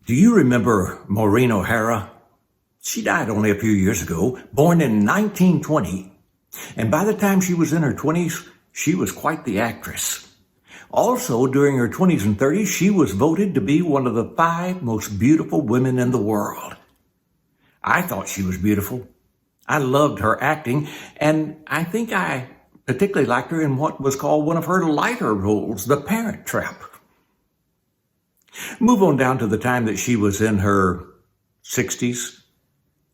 Do you remember Maureen O'Hara? She died only a few years ago, born in 1920. And by the time she was in her 20s, she was quite the actress. Also, during her 20s and 30s, she was voted to be one of the 5 most beautiful women in the world. I thought she was beautiful. I loved her acting, and I think I particularly liked her in what was called one of her lighter roles, The Parent Trap. Move on down to the time that she was in her 60s.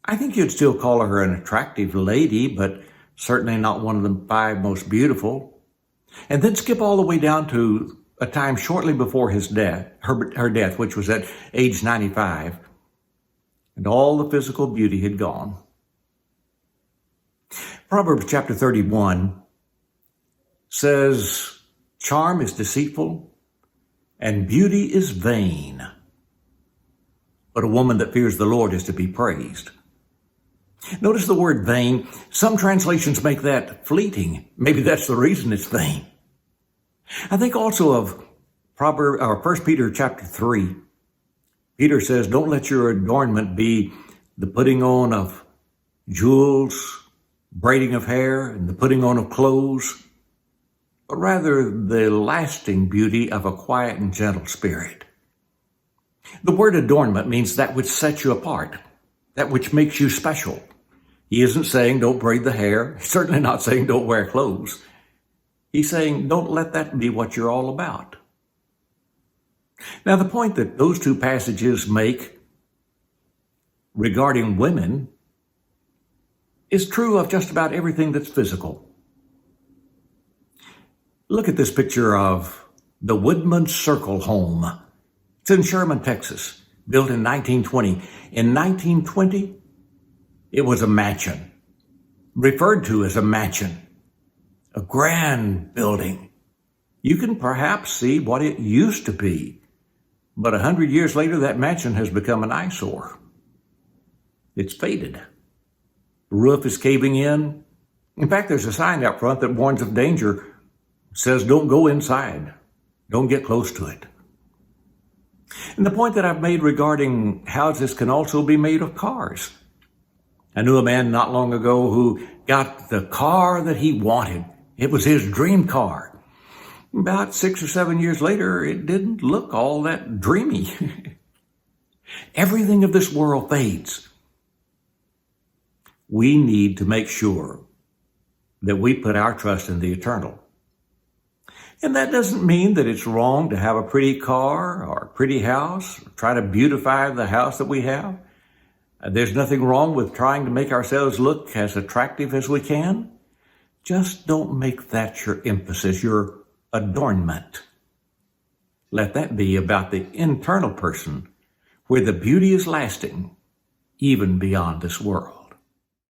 I think you'd still call her an attractive lady, but certainly not one of the 5 most beautiful. And then skip all the way down to a time shortly before his death, her death, which was at age 95. And all the physical beauty had gone. Proverbs chapter 31 says, "Charm is deceitful, and beauty is vain. But a woman that fears the Lord is to be praised." Notice the word vain. Some translations make that fleeting. Maybe that's the reason it's vain. I think also of 1 Peter chapter 3. Peter says, "Don't let your adornment be the putting on of jewels, braiding of hair, and the putting on of clothes, but rather the lasting beauty of a quiet and gentle spirit." The word adornment means that which sets you apart, that which makes you special. He isn't saying don't braid the hair. He's certainly not saying don't wear clothes. He's saying don't let that be what you're all about. Now, the point that those 2 passages make regarding women is true of just about everything that's physical. Look at this picture of the Woodman Circle home. It's in Sherman, Texas, built in 1920. In 1920, it was a mansion, referred to as a mansion, a grand building. You can perhaps see what it used to be, but 100 years later, that mansion has become an eyesore. It's faded. The roof is caving in. In fact, there's a sign out front that warns of danger. It says, "Don't go inside. Don't get close to it." And the point that I've made regarding houses can also be made of cars. I knew a man not long ago who got the car that he wanted. It was his dream car. About 6 or 7 years later, it didn't look all that dreamy. Everything of this world fades. We need to make sure that we put our trust in the eternal. And that doesn't mean that it's wrong to have a pretty car or a pretty house, or try to beautify the house that we have. There's nothing wrong with trying to make ourselves look as attractive as we can. Just don't make that your emphasis, your adornment. Let that be about the internal person, where the beauty is lasting, even beyond this world.